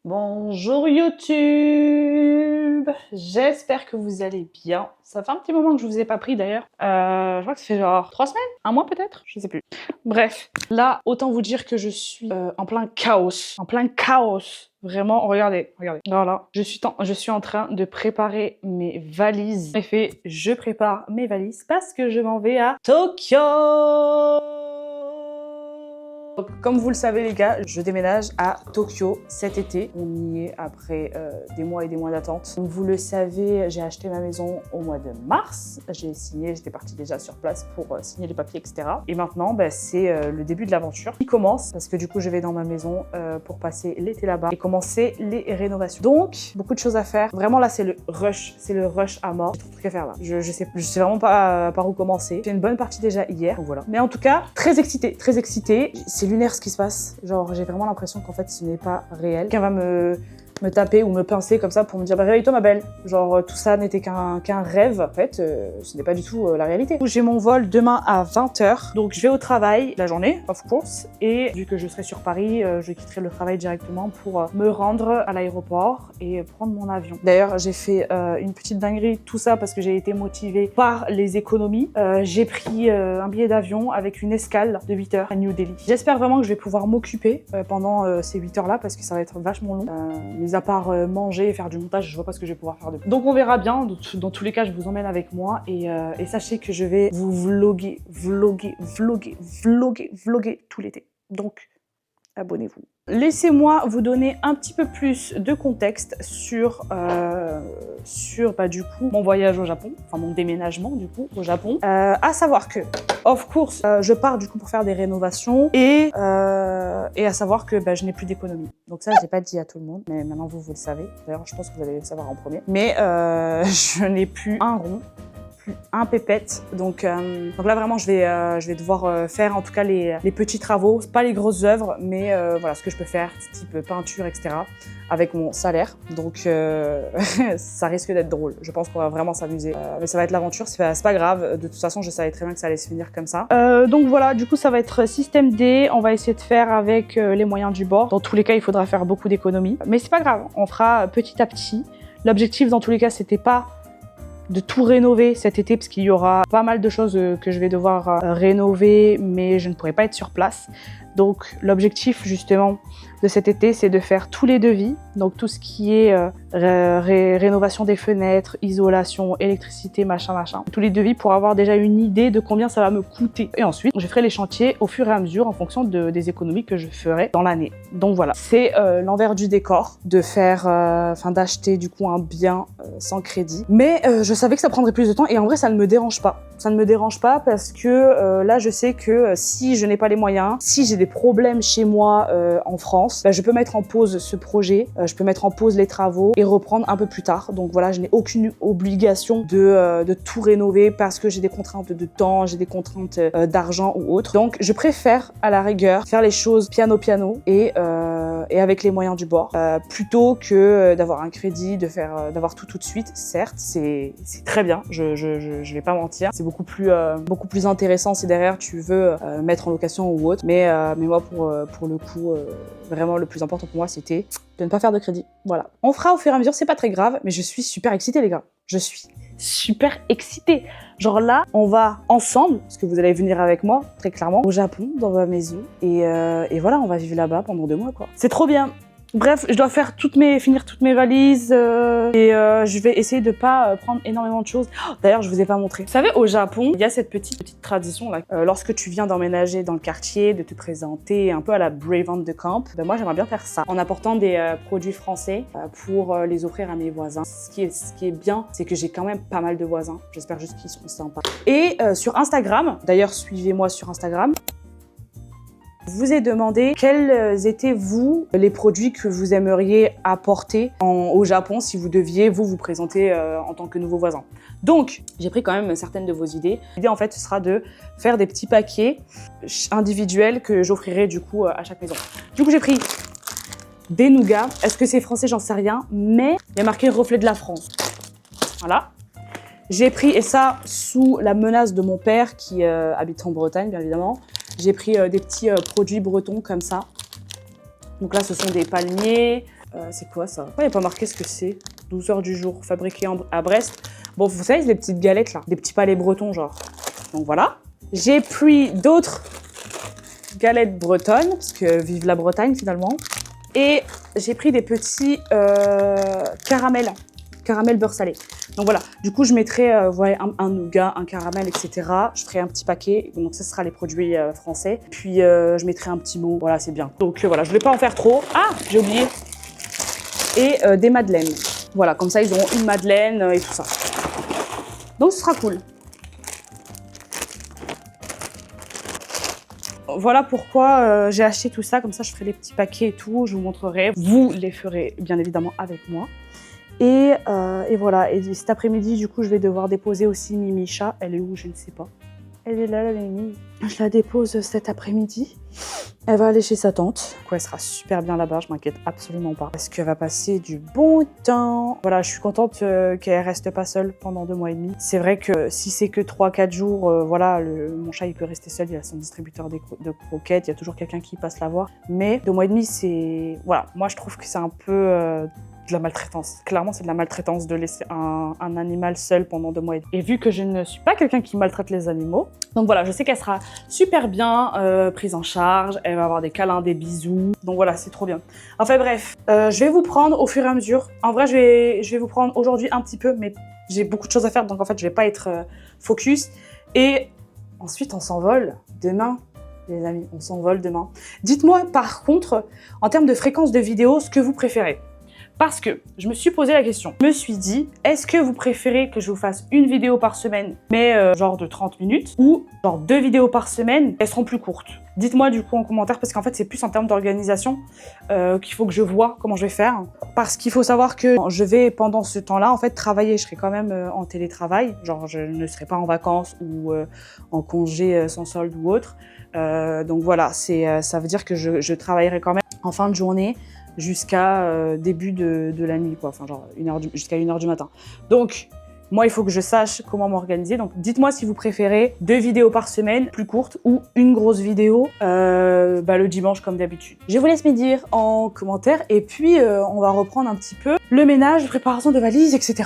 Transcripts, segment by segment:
Bonjour YouTube, j'espère que vous allez bien. Ça fait un petit moment que je vous ai pas pris d'ailleurs. Je crois que ça fait genre 3 semaines, un mois peut-être, je sais plus. Bref, là, autant vous dire que je suis en plein chaos. En plein chaos. Vraiment, regardez. Voilà, je suis en train de préparer mes valises. En effet, je prépare mes valises parce que je m'en vais à Tokyo. Donc, comme vous le savez les gars, je déménage à Tokyo cet été. On y est après des mois et des mois d'attente. Comme vous le savez, j'ai acheté ma maison au mois de mars. J'ai signé, j'étais partie déjà sur place pour signer les papiers, etc. Et maintenant, c'est le début de l'aventure qui commence parce que du coup, je vais dans ma maison pour passer l'été là-bas et commencer les rénovations. Donc, beaucoup de choses à faire. Vraiment là, c'est le rush à mort. J'ai trop de trucs à faire là. Je sais vraiment pas par où commencer. J'ai une bonne partie déjà hier, donc voilà. Mais en tout cas, très excitée. C'est lunaire ce qui se passe. Genre, j'ai vraiment l'impression qu'en fait, ce n'est pas réel. Quelqu'un va me taper ou me pincer comme ça pour me dire bah réveille-toi ma belle. Genre tout ça n'était qu'un rêve. En fait, ce n'est pas du tout la réalité. J'ai mon vol demain à 20 h. Donc je vais au travail la journée, of course. Et vu que je serai sur Paris, je quitterai le travail directement pour me rendre à l'aéroport et prendre mon avion. D'ailleurs, j'ai fait une petite dinguerie, tout ça parce que j'ai été motivée par les économies. J'ai pris un billet d'avion avec une escale de 8 h à New Delhi. J'espère vraiment que je vais pouvoir m'occuper pendant ces 8 h là parce que ça va être vachement long. Mis à part manger et faire du montage, je vois pas ce que je vais pouvoir faire de plus. Donc on verra bien, dans tous les cas je vous emmène avec moi et sachez que je vais vous vlogger tout l'été. Donc abonnez-vous. Laissez-moi vous donner un petit peu plus de contexte sur du coup mon voyage au Japon, enfin mon déménagement du coup au Japon. À savoir que, of course, je pars du coup pour faire des rénovations et à savoir que je n'ai plus d'économie. Donc ça, je l'ai pas dit à tout le monde, mais maintenant vous le savez. D'ailleurs, je pense que vous allez le savoir en premier. Mais je n'ai plus un rond. Un pépette, donc là vraiment je vais devoir faire en tout cas les petits travaux, pas les grosses œuvres, mais voilà ce que je peux faire, type peinture, etc. avec mon salaire, donc ça risque d'être drôle. Je pense qu'on va vraiment s'amuser, mais ça va être l'aventure, c'est pas grave, de toute façon je savais très bien que ça allait se finir comme ça. Donc voilà, du coup ça va être système D, on va essayer de faire avec les moyens du bord. Dans tous les cas il faudra faire beaucoup d'économies, mais c'est pas grave, on fera petit à petit. L'objectif dans tous les cas c'était pas de tout rénover cet été parce qu'il y aura pas mal de choses que je vais devoir rénover mais je ne pourrai pas être sur place. Donc l'objectif justement de cet été c'est de faire tous les devis, donc tout ce qui est rénovation des fenêtres, isolation, électricité, machin, tous les devis pour avoir déjà une idée de combien ça va me coûter. Et ensuite je ferai les chantiers au fur et à mesure en fonction des économies que je ferai dans l'année. Donc voilà, c'est l'envers du décor de faire, d'acheter du coup un bien sans crédit. Mais je savais que ça prendrait plus de temps et en vrai ça ne me dérange pas. Ça ne me dérange pas parce que là je sais que si je n'ai pas les moyens, si j'ai des problèmes chez moi en France, je peux mettre en pause ce projet, je peux mettre en pause les travaux et reprendre un peu plus tard. Donc voilà, je n'ai aucune obligation de tout rénover parce que j'ai des contraintes de temps, j'ai des contraintes d'argent ou autre. Donc je préfère à la rigueur faire les choses piano et avec les moyens du bord plutôt que d'avoir un crédit, d'avoir tout de suite. Certes, c'est très bien, je vais pas mentir, c'est beaucoup plus intéressant si derrière tu veux mettre en location ou autre. Mais moi pour le coup, vraiment le plus important pour moi c'était de ne pas faire de crédit. Voilà. On fera au fur et à mesure, c'est pas très grave, mais je suis super excitée les gars. Je suis super excitée. Genre là, on va ensemble, parce que vous allez venir avec moi, très clairement, au Japon, dans ma maison. Et voilà, on va vivre là-bas pendant 2 mois quoi. C'est trop bien. Bref, je dois faire finir toutes mes valises et je vais essayer de pas prendre énormément de choses. Oh, d'ailleurs, je vous ai pas montré. Vous savez, au Japon, il y a cette petite tradition là. Lorsque tu viens d'emménager dans le quartier, de te présenter un peu à la Brave on the Camp. Moi, j'aimerais bien faire ça en apportant des produits français pour les offrir à mes voisins. Ce qui est bien, c'est que j'ai quand même pas mal de voisins. J'espère juste qu'ils seront sympas. Et sur Instagram, d'ailleurs, suivez-moi sur Instagram. Je vous ai demandé quels étaient, vous, les produits que vous aimeriez apporter au Japon si vous deviez vous présenter en tant que nouveau voisin. Donc, j'ai pris quand même certaines de vos idées. L'idée, en fait, ce sera de faire des petits paquets individuels que j'offrirai du coup à chaque maison. Du coup, j'ai pris des nougats. Est-ce que c'est français? J'en sais rien. Mais il y a marqué reflet de la France. Voilà. J'ai pris, et ça sous la menace de mon père qui habite en Bretagne, bien évidemment. J'ai pris des petits produits bretons comme ça. Donc là, ce sont des palmiers, C'est quoi ça? Pourquoi il n'y a pas marqué ce que c'est? 12 heures du jour, fabriqué à Brest. Bon, vous savez, les petites galettes là, des petits palais bretons genre. Donc voilà. J'ai pris d'autres galettes bretonnes, parce que vive la Bretagne finalement. Et j'ai pris des petits caramel beurre salé. Donc voilà, du coup je mettrai voilà, un nougat, un caramel, etc. Je ferai un petit paquet, donc ça sera les produits français. Puis je mettrai un petit mot, voilà c'est bien. Donc voilà, je ne vais pas en faire trop. Ah, j'ai oublié. Et des madeleines. Voilà, comme ça ils auront une madeleine et tout ça. Donc ce sera cool. Voilà pourquoi j'ai acheté tout ça, comme ça je ferai les petits paquets et tout, je vous montrerai. Vous les ferez bien évidemment avec moi. Et voilà, et cet après-midi, du coup, je vais devoir déposer aussi Mimicha. Elle est où? Je ne sais pas. Elle est là, la Mimi. Je la dépose cet après-midi. Elle va aller chez sa tante. Elle sera super bien là-bas, je m'inquiète absolument pas. Parce qu'elle va passer du bon temps. Voilà, je suis contente qu'elle reste pas seule pendant 2 mois et demi. C'est vrai que si c'est que 3-4 jours, voilà, mon chat il peut rester seul, il a son distributeur de croquettes, il y a toujours quelqu'un qui passe la voir. Mais 2 mois et demi, c'est... Voilà, moi je trouve que c'est un peu... de la maltraitance. Clairement, c'est de la maltraitance de laisser un animal seul pendant 2 mois. Et vu que je ne suis pas quelqu'un qui maltraite les animaux, donc voilà, je sais qu'elle sera super bien prise en charge, elle va avoir des câlins, des bisous, donc voilà, c'est trop bien. Enfin bref, je vais vous prendre au fur et à mesure. En vrai, je vais vous prendre aujourd'hui un petit peu, mais j'ai beaucoup de choses à faire, donc en fait, je vais pas être focus. Et ensuite, on s'envole demain. Les amis, on s'envole demain. Dites-moi par contre, en termes de fréquence de vidéo, ce que vous préférez. Parce que je me suis posé la question. Je me suis dit, est-ce que vous préférez que je vous fasse une vidéo par semaine, mais genre de 30 minutes, ou genre 2 vidéos par semaine, elles seront plus courtes? Dites-moi du coup en commentaire, parce qu'en fait c'est plus en termes d'organisation qu'il faut que je vois comment je vais faire. Parce qu'il faut savoir que je vais pendant ce temps-là en fait travailler, je serai quand même en télétravail, genre je ne serai pas en vacances ou en congé sans solde ou autre. Donc voilà, ça veut dire que je travaillerai quand même en fin de journée, jusqu'à début de la nuit, quoi. Enfin, genre jusqu'à 1h du matin. Donc, moi, il faut que je sache comment m'organiser. Donc, dites-moi si vous préférez 2 vidéos par semaine, plus courtes, ou une grosse vidéo le dimanche, comme d'habitude. Je vous laisse me dire en commentaire. Et puis, on va reprendre un petit peu le ménage, préparation de valises, etc.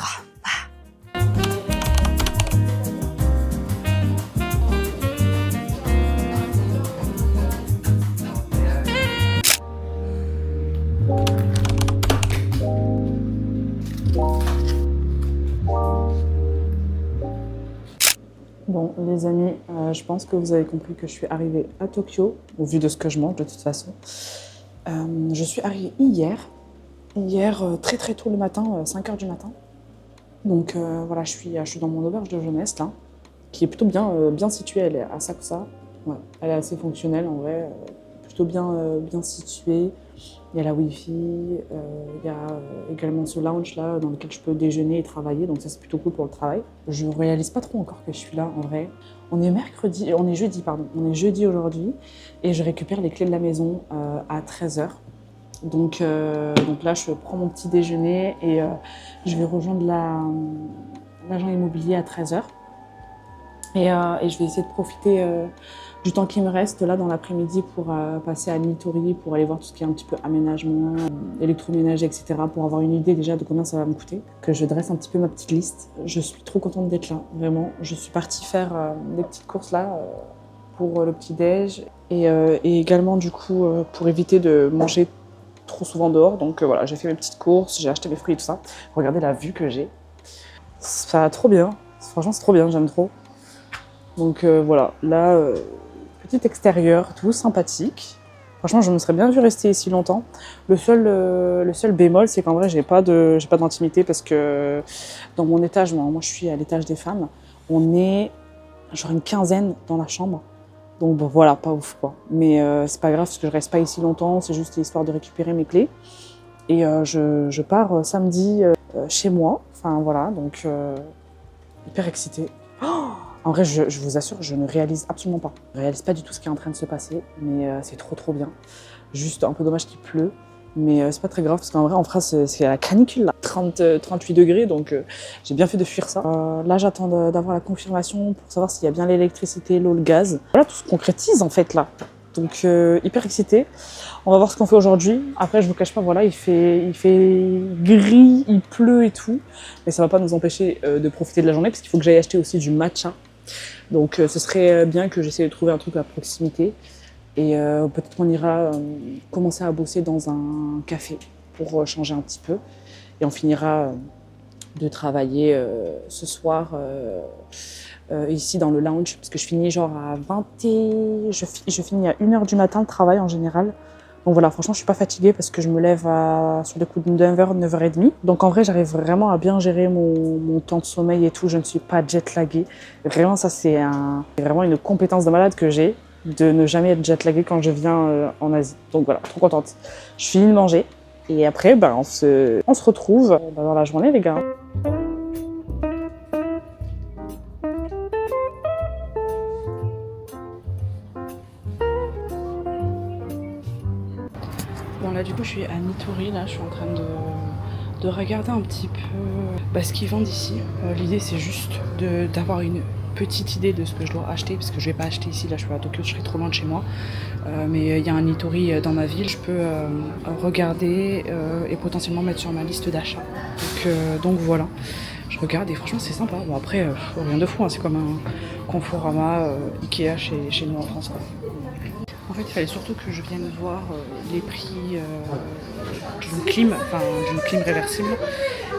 Bon, les amis, je pense que vous avez compris que je suis arrivée à Tokyo, au vu de ce que je mange de toute façon. Je suis arrivée hier très très tôt le matin, 5h du matin. Donc voilà, je suis dans mon auberge de jeunesse là, qui est plutôt bien située, elle est à Asakusa. Ouais, elle est assez fonctionnelle en vrai, plutôt bien située. Il y a la Wi-Fi, il y a également ce lounge là dans lequel je peux déjeuner et travailler, donc ça c'est plutôt cool pour le travail. Je ne réalise pas trop encore que je suis là en vrai. On est jeudi aujourd'hui et je récupère les clés de la maison à 13h. Donc là je prends mon petit déjeuner et je vais rejoindre l'agent immobilier à 13h. Et je vais essayer de profiter du temps qui me reste là dans l'après-midi pour passer à Nitori, pour aller voir tout ce qui est un petit peu aménagement, électroménager, etc. pour avoir une idée déjà de combien ça va me coûter. Que je dresse un petit peu ma petite liste. Je suis trop contente d'être là, vraiment. Je suis partie faire des petites courses là pour le petit-déj et également du coup pour éviter de manger trop souvent dehors. Donc voilà, j'ai fait mes petites courses, j'ai acheté mes fruits et tout ça. Regardez la vue que j'ai. Ça va trop bien. Franchement, c'est trop bien, j'aime trop. Donc voilà, là, petit extérieur, tout sympathique. Franchement, je me serais bien vue rester ici longtemps. Le seul bémol, c'est qu'en vrai, j'ai pas d'intimité parce que dans mon étage, moi je suis à l'étage des femmes, on est genre une quinzaine dans la chambre. Donc bon, voilà, pas ouf quoi. Mais c'est pas grave parce que je reste pas ici longtemps, c'est juste histoire de récupérer mes clés. Et je pars samedi chez moi. Enfin voilà, donc hyper excitée. Oh, en vrai, je vous assure, je ne réalise absolument pas. Je ne réalise pas du tout ce qui est en train de se passer, mais c'est trop bien. Juste un peu dommage qu'il pleut, mais c'est pas très grave, parce qu'en vrai, en France, c'est la canicule, là. 38 degrés, donc j'ai bien fait de fuir ça. Là, j'attends d'avoir la confirmation pour savoir s'il y a bien l'électricité, l'eau, le gaz. Voilà, tout se concrétise, en fait, là. Donc hyper excitée. On va voir ce qu'on fait aujourd'hui. Après, je vous cache pas, voilà, il fait gris, il pleut et tout. Mais ça va pas nous empêcher de profiter de la journée parce qu'il faut que j'aille acheter aussi du matcha. Donc ce serait bien que j'essaie de trouver un truc à proximité. Et peut-être qu'on ira commencer à bosser dans un café pour changer un petit peu. Et on finira de travailler ce soir ici dans le lounge, parce que je finis genre à 20 et... je finis à 1h du matin le travail en général. Donc voilà, franchement, je suis pas fatiguée parce que je me lève sur le coup de 9h, 9h30. Donc en vrai, j'arrive vraiment à bien gérer mon temps de sommeil et tout. Je ne suis pas jet-laguée. Vraiment, ça, c'est vraiment une compétence de malade que j'ai, de ne jamais être jet-laguée quand je viens en Asie. Donc voilà, trop contente. Je finis de manger et après, on se retrouve dans la journée, les gars. Bon là du coup je suis à Nitori, là je suis en train de regarder un petit peu ce qu'ils vendent ici. L'idée c'est juste d'avoir une petite idée de ce que je dois acheter, parce que je vais pas acheter ici, là je suis à Tokyo, je serai trop loin de chez moi. Mais il y a un Nitori dans ma ville, je peux regarder et potentiellement mettre sur ma liste d'achat. Donc voilà, je regarde et franchement c'est sympa. Bon après, rien de fou, hein, c'est comme un Conforama Ikea chez nous en France, quoi. En fait, il fallait surtout que je vienne voir les prix d'une clim réversible.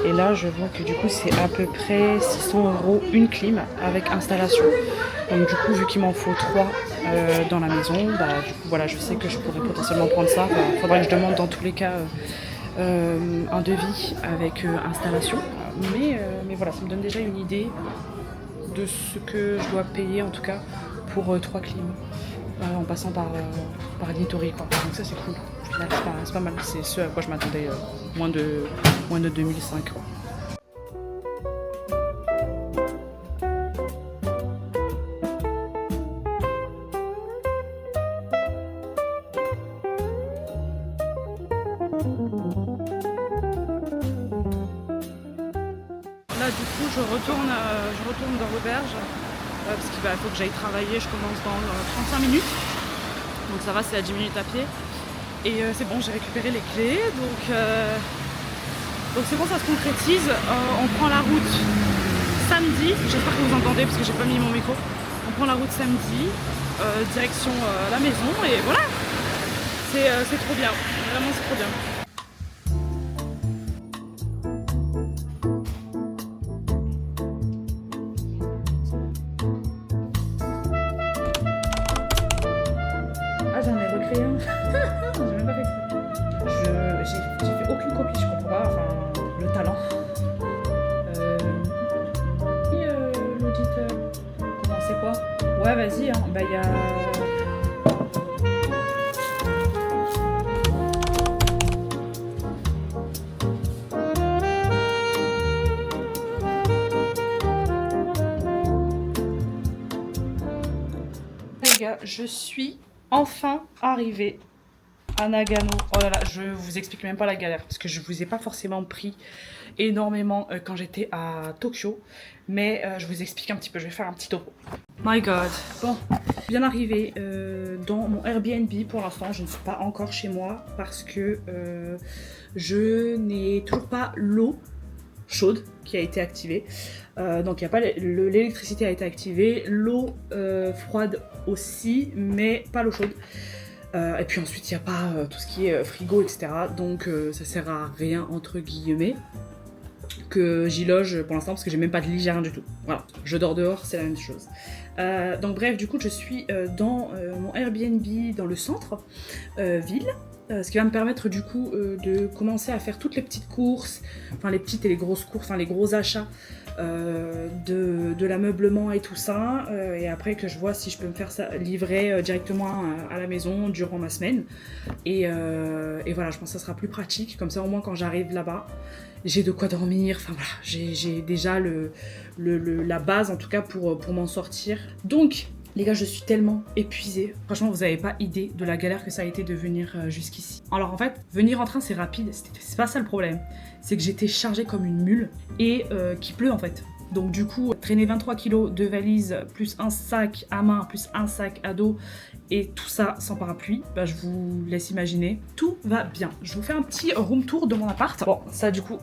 Et là, je vois que du coup, c'est à peu près 600 € une clim avec installation. Donc du coup, vu qu'il m'en faut 3 dans la maison, du coup, voilà, je sais que je pourrais potentiellement prendre ça. Il faudrait que je demande dans tous les cas un devis avec installation. Mais voilà, ça me donne déjà une idée de ce que je dois payer, en tout cas, pour 3 clims. En passant par Nitori, quoi. Donc ça c'est cool. C'est pas mal, c'est ce à quoi je m'attendais, moins de 2005, quoi. Là du coup je retourne dans l'auberge. Parce qu'il faut que j'aille travailler, je commence dans 35 minutes. Donc ça va, c'est à 10 minutes à pied. Et c'est bon, j'ai récupéré les clés. Donc c'est bon, ça se concrétise. On prend la route samedi. J'espère que vous entendez parce que j'ai pas mis mon micro. On prend la route samedi, direction la maison. Et voilà, c'est trop bien. Vraiment, c'est trop bien. J'en ai recréé un. J'ai même pas fait exprès. J'ai fait aucune copie, je comprends pas. Enfin, le talent. L'auditeur. Comment c'est quoi? Ouais, vas-y. Hein. Y a. Les gars, je suis enfin arrivée à Nagano. Oh là là, je vous explique même pas la galère parce que je vous ai pas forcément pris énormément quand j'étais à Tokyo, mais je vous explique un petit peu, je vais faire un petit topo. My god. Bon, bien arrivé dans mon Airbnb. Pour l'instant, je ne suis pas encore chez moi parce que je n'ai toujours pas l'eau chaude qui a été activée. Donc il y a pas l'électricité a été activée, l'eau froide aussi, mais pas l'eau chaude. Et puis ensuite il n'y a pas tout ce qui est frigo, etc. Donc ça sert à rien entre guillemets que j'y loge pour l'instant parce que j'ai même pas de lit, j'ai rien du tout. Voilà, je dors dehors, c'est la même chose. Donc bref, du coup je suis dans mon Airbnb dans le centre ville. Ce qui va me permettre du coup de commencer à faire toutes les petites courses, enfin les petites et les grosses courses, enfin les gros achats de l'ameublement et tout ça, et après que je vois si je peux me faire ça livrer directement à la maison durant ma semaine, et voilà, je pense que ça sera plus pratique, comme ça au moins quand j'arrive là-bas, j'ai de quoi dormir, enfin voilà, j'ai déjà la base en tout cas pour m'en sortir. Donc les gars, je suis tellement épuisée. Franchement, vous n'avez pas idée de la galère que ça a été de venir jusqu'ici. Alors en fait, venir en train, c'est rapide. C'est pas ça le problème. C'est que j'étais chargée comme une mule et qu'il pleut en fait. Donc du coup, traîner 23 kilos de valise, plus un sac à main, plus un sac à dos, et tout ça sans parapluie, bah, je vous laisse imaginer. Tout va bien. Je vous fais un petit room tour de mon appart. Bon, ça du coup...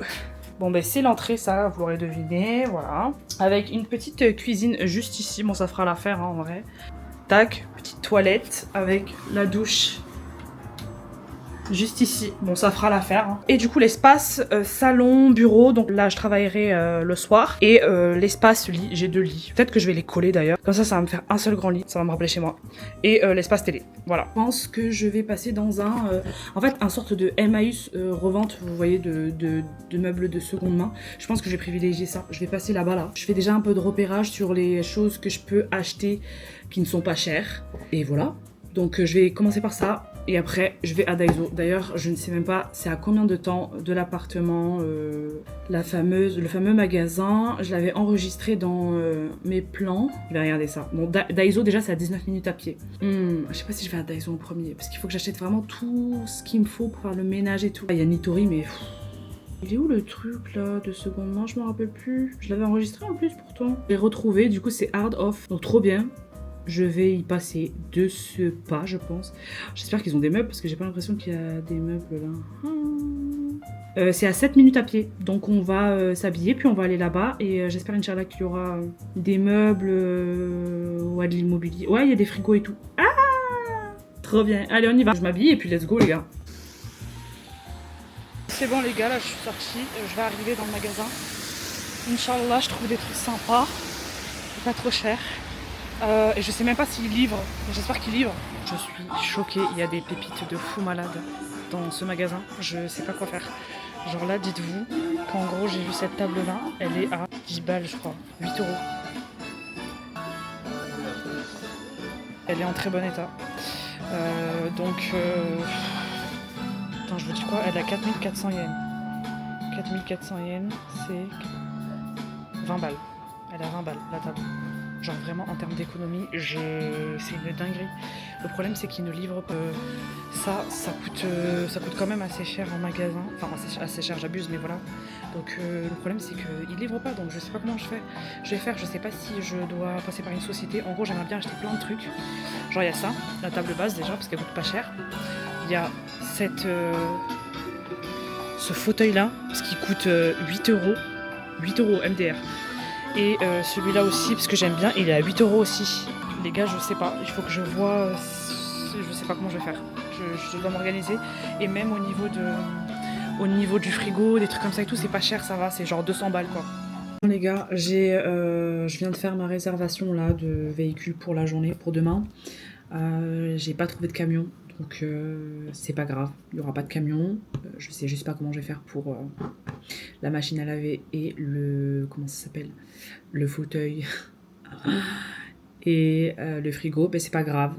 Bon ben c'est l'entrée, ça, vous l'aurez deviné, voilà. Avec une petite cuisine juste ici, bon ça fera l'affaire hein, en vrai. Tac, petite toilette avec la douche juste ici. Bon, ça fera l'affaire. Hein. Et du coup, l'espace salon, bureau. Donc là, je travaillerai le soir. Et l'espace lit. J'ai 2 lits. Peut-être que je vais les coller d'ailleurs. Comme ça va me faire un seul grand lit. Ça va me rappeler chez moi. Et l'espace télé. Voilà. Je pense que je vais passer dans en fait, un sorte de Emmaüs revente, vous voyez, de meubles de seconde main. Je pense que je vais privilégier ça. Je vais passer là-bas, là. Je fais déjà un peu de repérage sur les choses que je peux acheter qui ne sont pas chères. Et voilà. Donc je vais commencer par ça. Et après, je vais à Daiso. D'ailleurs, je ne sais même pas c'est à combien de temps de l'appartement, le fameux magasin. Je l'avais enregistré dans mes plans. Je vais regarder ça. Bon, Daiso, déjà, c'est à 19 minutes à pied. Je sais pas si je vais à Daiso en premier. Parce qu'il faut que j'achète vraiment tout ce qu'il me faut pour faire le ménage et tout. Il y a Nitori, mais... Il est où le truc là de seconde main? Je me rappelle plus. Je l'avais enregistré en plus pourtant. Je l'ai retrouvé. Du coup, c'est Hard Off. Donc, trop bien. Je vais y passer de ce pas, je pense. J'espère qu'ils ont des meubles, parce que j'ai pas l'impression qu'il y a des meubles là. C'est à 7 minutes à pied. Donc on va s'habiller, puis on va aller là-bas. Et j'espère, Inch'Allah, qu'il y aura des meubles ou de l'immobilier. Ouais, il y a des frigos et tout. Ah! Trop bien. Allez, on y va. Je m'habille et puis let's go, les gars. C'est bon, les gars, là, je suis sortie. Je vais arriver dans le magasin. Inch'Allah, je trouve des trucs sympas. Pas trop cher. Et je sais même pas s'il livre, j'espère qu'il livre. Je suis choquée, il y a des pépites de fou malade dans ce magasin, je sais pas quoi faire. Genre là, dites-vous qu'en gros j'ai vu cette table là, elle est à 10 balles je crois, 8 €. Elle est en très bon état. Attends, je vous dis quoi, elle a 4400 yens. 4400 yens, c'est 20 balles. Elle a 20 balles la table. Genre vraiment en termes d'économie, c'est une dinguerie. Le problème c'est qu'ils ne livrent pas. Ça coûte quand même assez cher en magasin. Enfin assez cher, j'abuse, mais voilà. Donc le problème c'est qu'ils ne livrent pas, donc je sais pas comment je vais faire. Je sais pas si je dois passer par une société. En gros, j'aimerais bien acheter plein de trucs. Genre il y a ça, la table basse déjà, parce qu'elle coûte pas cher. Il y a ce fauteuil là, parce qu'il coûte 8 €. 8 € MDR. Et celui-là aussi, parce que j'aime bien, il est à 8 € aussi. Les gars, je sais pas, il faut que je vois, je sais pas comment je vais faire. Je dois m'organiser. Et même au niveau du frigo, des trucs comme ça et tout, c'est pas cher, ça va, c'est genre 200 balles quoi. Les gars, je viens de faire ma réservation là de véhicule pour la journée, pour demain. J'ai pas trouvé de camion. Donc c'est pas grave, il y aura pas de camion. Je sais juste pas comment je vais faire pour la machine à laver et comment ça s'appelle, le fauteuil et le frigo. Ben c'est pas grave,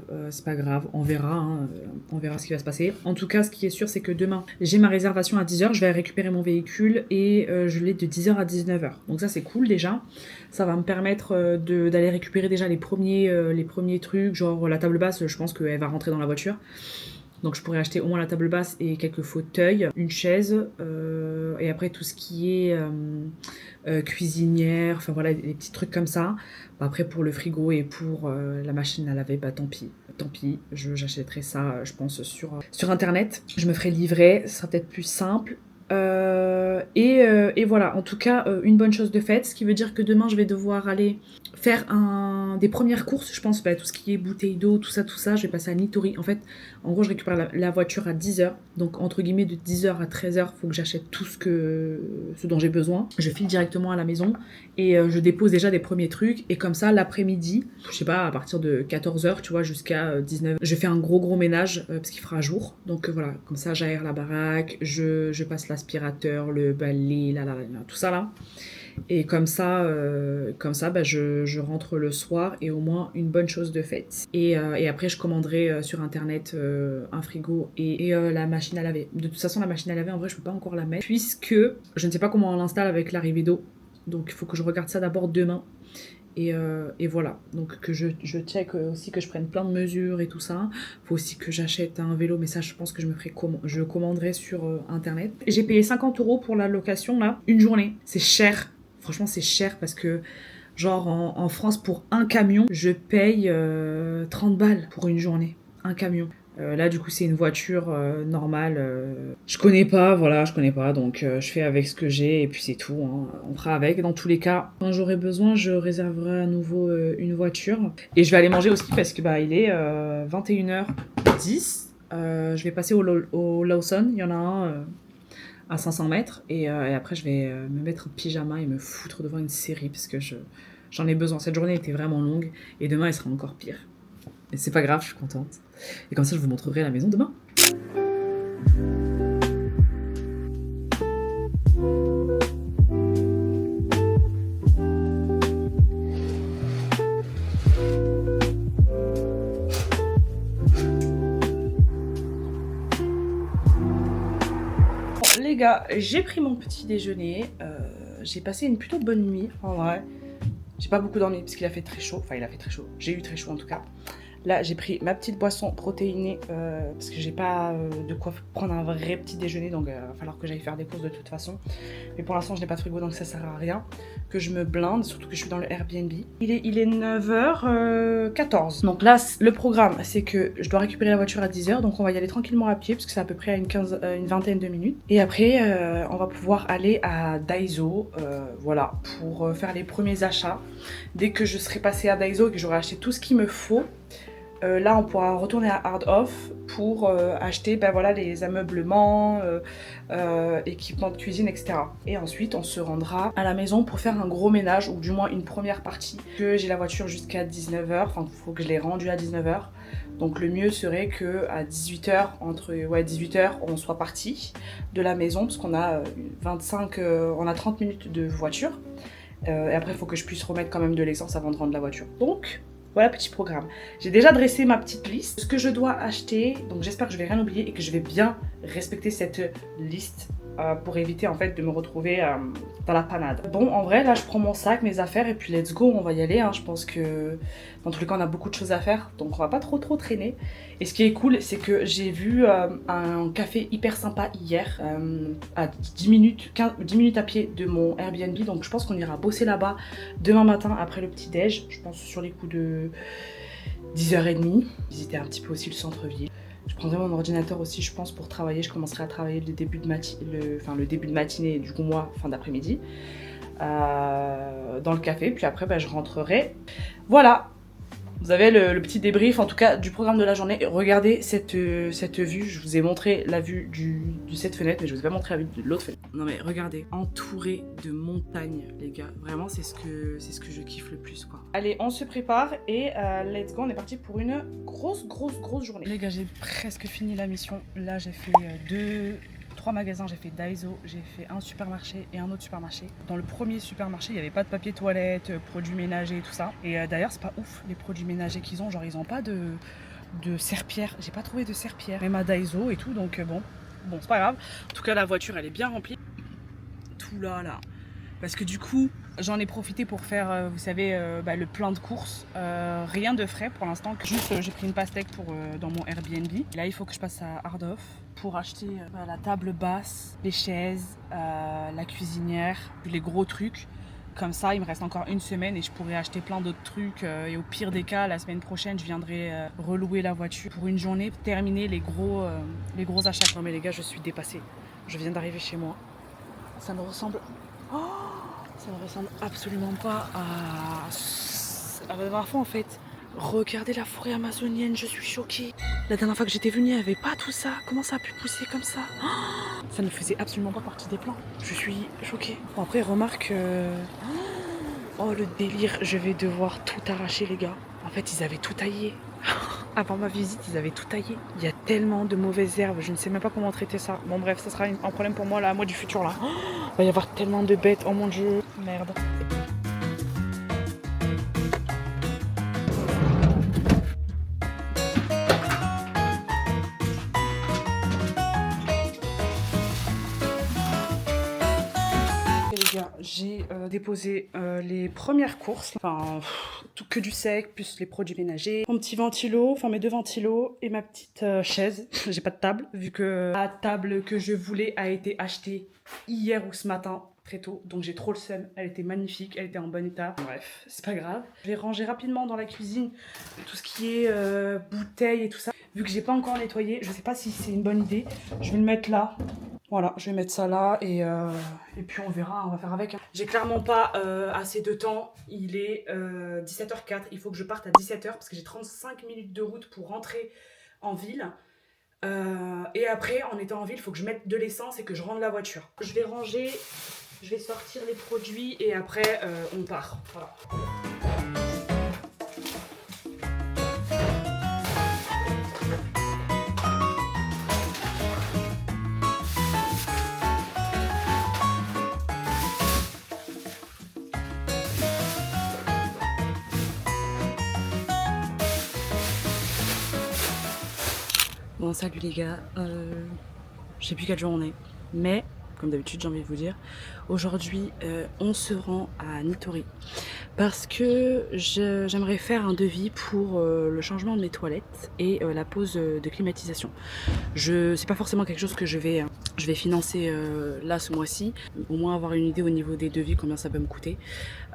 on verra, hein, on verra ce qui va se passer. En tout cas, ce qui est sûr, c'est que demain, j'ai ma réservation à 10 h, je vais récupérer mon véhicule et je l'ai de 10 h à 19 h. Donc ça c'est cool déjà. Ça va me permettre d'aller récupérer déjà les premiers trucs, genre la table basse, je pense qu'elle va rentrer dans la voiture. Donc je pourrais acheter au moins la table basse et quelques fauteuils, une chaise, et après tout ce qui est cuisinière, enfin voilà, des petits trucs comme ça. Après pour le frigo et pour la machine à laver, bah tant pis, j'achèterai ça je pense sur internet. Je me ferai livrer, ce sera peut-être plus simple. Et voilà, en tout cas une bonne chose de faite, ce qui veut dire que demain je vais devoir aller faire des premières courses, je pense, tout ce qui est bouteille d'eau, tout ça, je vais passer à Nitori. En fait, en gros, je récupère la voiture à 10 h, donc entre guillemets de 10 h à 13 h, faut que j'achète tout ce dont j'ai besoin. Je file directement à la maison et je dépose déjà des premiers trucs, et comme ça, l'après-midi, je sais pas, à partir de 14 h, tu vois, jusqu'à 19 h, je fais un gros ménage, parce qu'il fera jour, donc voilà, comme ça, j'aère la baraque, je passe l'aspirateur, le balai, tout ça là. Et comme ça, bah, je rentre le soir et au moins une bonne chose de faite. Et après, je commanderai sur internet un frigo et la machine à laver. De toute façon, la machine à laver, en vrai, je peux pas encore la mettre puisque je ne sais pas comment on l'installe avec l'arrivée d'eau. Donc, il faut que je regarde ça d'abord demain. Et voilà, donc que je check aussi, que je prenne plein de mesures et tout ça. Faut aussi que j'achète un vélo, mais ça je pense que je commanderai sur internet. J'ai payé 50 € pour la location là, une journée. C'est cher, franchement c'est cher parce que genre en France pour un camion, je paye 30 balles pour une journée. Un camion. Là du coup c'est une voiture normale. Je connais pas, voilà, je connais pas, donc je fais avec ce que j'ai et puis c'est tout. Hein. On fera avec. Dans tous les cas, quand j'aurai besoin, je réserverai à nouveau une voiture. Et je vais aller manger aussi parce que bah il est 21h10. Je vais passer au Lawson, il y en a un à 500 mètres et après je vais me mettre en pyjama et me foutre devant une série parce que j'en ai besoin. Cette journée était vraiment longue et demain elle sera encore pire. Et c'est pas grave, je suis contente. Et comme ça, je vous montrerai la maison demain. Bon, les gars, j'ai pris mon petit déjeuner. J'ai passé une plutôt bonne nuit, en vrai. J'ai pas beaucoup dormi parce qu'il a fait très chaud. Enfin, il a fait très chaud. J'ai eu très chaud en tout cas. Là, j'ai pris ma petite boisson protéinée parce que j'ai pas de quoi prendre un vrai petit déjeuner, donc il va falloir que j'aille faire des courses de toute façon. Mais pour l'instant, je n'ai pas de frigo, donc ça sert à rien que je me blinde, surtout que je suis dans le Airbnb. Il est 9h14. Donc là, le programme, c'est que je dois récupérer la voiture à 10h, donc on va y aller tranquillement à pied parce que c'est à peu près à une vingtaine de minutes. Et après, on va pouvoir aller à Daiso, voilà, pour faire les premiers achats. Dès que je serai passée à Daiso et que j'aurai acheté tout ce qu'il me faut, là on pourra retourner à Hard Off pour acheter ben voilà, les ameublements, équipements de cuisine, etc. Et ensuite on se rendra à la maison pour faire un gros ménage, ou du moins une première partie. Que j'ai la voiture jusqu'à 19h, enfin il faut que je l'ai rendue à 19h. Donc le mieux serait que à 18h, entre 18h, on soit parti de la maison parce qu'on a on a 30 minutes de voiture. Et après il faut que je puisse remettre quand même de l'essence avant de rendre la voiture. Donc voilà, petit programme. J'ai déjà dressé ma petite liste de ce que je dois acheter. Donc j'espère que je vais rien oublier et que je vais bien respecter cette liste pour éviter en fait de me retrouver dans la panade. Bon, en vrai, là je prends mon sac, mes affaires et puis let's go, on va y aller. Hein. Je pense que dans tous les cas, on a beaucoup de choses à faire, donc on va pas trop traîner. Et ce qui est cool, c'est que j'ai vu un café hyper sympa hier, à 10 minutes à pied de mon Airbnb. Donc je pense qu'on ira bosser là-bas demain matin après le petit-déj. Je pense sur les coups de 10h30. Visiter un petit peu aussi le centre-ville. Je prendrai mon ordinateur aussi, je pense, pour travailler. Je commencerai à travailler le début de matinée, du coup moi, fin d'après-midi, dans le café. Puis après, bah, je rentrerai. Voilà, vous avez le petit débrief, en tout cas, du programme de la journée. Regardez cette vue. Je vous ai montré la vue de cette fenêtre, mais je vous ai pas montré la vue de l'autre fenêtre. Non mais regardez, entouré de montagnes, les gars. Vraiment, c'est ce que je kiffe le plus, quoi. Allez, on se prépare et let's go. On est parti pour une grosse journée. Les gars, j'ai presque fini la mission. Là, j'ai fait 3 magasins, j'ai fait Daiso, j'ai fait un supermarché et un autre supermarché. Dans le premier supermarché, il n'y avait pas de papier toilette, produits ménagers et tout ça. Et d'ailleurs, c'est pas ouf les produits ménagers qu'ils ont, genre ils ont pas de serpillère. J'ai pas trouvé de serpillère, même à Daiso et tout, donc bon, c'est pas grave. En tout cas, la voiture, elle est bien remplie. Tout là. Parce que du coup, j'en ai profité pour faire, vous savez, le plein de courses. Rien de frais pour l'instant. Juste, j'ai pris une pastèque dans mon Airbnb. Là, il faut que je passe à Hard Off pour acheter la table basse, les chaises, la cuisinière, les gros trucs. Comme ça, il me reste encore une semaine et je pourrais acheter plein d'autres trucs. Et au pire des cas, la semaine prochaine, je viendrai relouer la voiture pour une journée, terminer les gros achats. Non mais les gars, je suis dépassée. Je viens d'arriver chez moi. Ça me ressemble... Oh, ça ne ressemble absolument pas à la dernière fois en fait. Regardez la forêt amazonienne, je suis choquée. La dernière fois que j'étais venue, il n'y avait pas tout ça. Comment ça a pu pousser comme ça? Oh, ça ne faisait absolument pas partie des plans. Je suis choquée. Bon après, remarque... Oh le délire, je vais devoir tout arracher les gars. En fait, ils avaient tout taillé. Avant ma visite, ils avaient tout taillé. Il y a tellement de mauvaises herbes, je ne sais même pas comment traiter ça. Bon bref, ça sera un problème pour moi là, moi du futur là. Il va y avoir tellement de bêtes, oh mon dieu. Merde. J'ai déposé les premières courses, enfin tout que du sec, plus les produits ménagers, mon petit ventilo, enfin mes 2 ventilos et ma petite chaise. J'ai pas de table, vu que la table que je voulais a été achetée hier ou ce matin. très tôt, donc j'ai trop le seum. Elle était magnifique, elle était en bon état. Bref, c'est pas grave. Je vais ranger rapidement dans la cuisine tout ce qui est bouteilles et tout ça. Vu que j'ai pas encore nettoyé, je sais pas si c'est une bonne idée. Je vais le mettre là. Voilà, je vais mettre ça là et puis on verra, on va faire avec. J'ai clairement pas assez de temps. Il est 17h04. Il faut que je parte à 17h parce que j'ai 35 minutes de route pour rentrer en ville. Et après, en étant en ville, il faut que je mette de l'essence et que je rende la voiture. Je vais ranger, je vais sortir les produits et après, on part. Voilà. Bon, salut les gars, je sais plus quel jour on est, mais comme d'habitude j'ai envie de vous dire, aujourd'hui on se rend à Nitori parce que j'aimerais faire un devis pour le changement de mes toilettes et la pose de climatisation. C'est pas forcément quelque chose que je vais financer là ce mois-ci, au moins avoir une idée au niveau des devis, combien ça peut me coûter.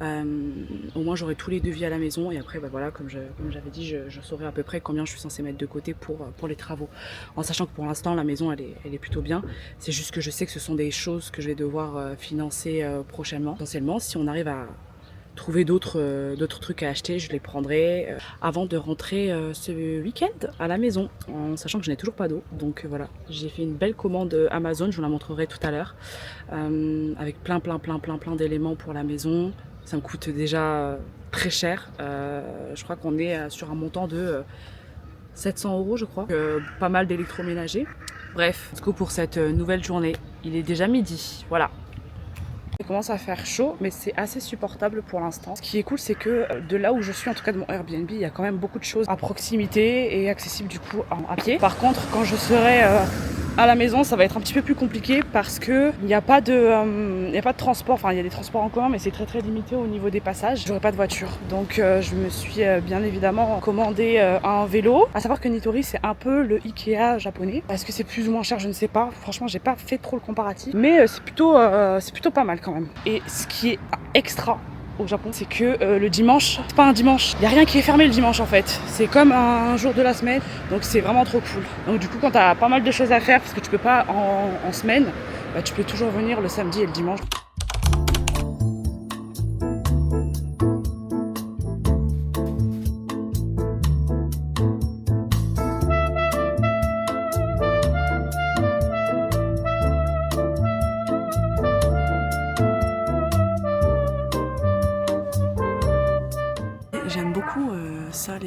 Au moins j'aurai tous les devis à la maison et après bah voilà, comme j'avais dit, je saurai à peu près combien je suis censée mettre de côté pour les travaux, en sachant que pour l'instant la maison elle est plutôt bien. C'est juste que je sais que ce sont des choses que je vais devoir financer prochainement. Potentiellement, si on arrive à trouver d'autres trucs à acheter, je les prendrai avant de rentrer ce week-end à la maison, en sachant que je n'ai toujours pas d'eau. Donc voilà, j'ai fait une belle commande Amazon, je vous la montrerai tout à l'heure, avec plein d'éléments pour la maison. Ça me coûte déjà très cher, je crois qu'on est sur un montant de 700 € je crois, pas mal d'électroménager. Bref, du coup pour cette nouvelle journée, il est déjà midi, voilà. Il commence à faire chaud, mais c'est assez supportable pour l'instant. Ce qui est cool, c'est que de là où je suis, en tout cas de mon Airbnb, il y a quand même beaucoup de choses à proximité et accessibles du coup à pied. Par contre, quand je serai à la maison, ça va être un petit peu plus compliqué parce que il n'y a pas de transport. Enfin, il y a des transports en commun, mais c'est très limité au niveau des passages. J'aurai pas de voiture, donc je me suis bien évidemment commandé un vélo. À savoir que Nitori, c'est un peu le Ikea japonais. Est-ce que c'est plus ou moins cher? Je ne sais pas. Franchement, j'ai pas fait trop le comparatif, mais c'est plutôt pas mal quand même. Et ce qui est extra au Japon, c'est que le dimanche, c'est pas un dimanche, il n'y a rien qui est fermé le dimanche en fait, c'est comme un jour de la semaine, donc c'est vraiment trop cool. Donc du coup, quand t'as pas mal de choses à faire, parce que tu peux pas en semaine, bah, tu peux toujours venir le samedi et le dimanche. J'aime beaucoup ça,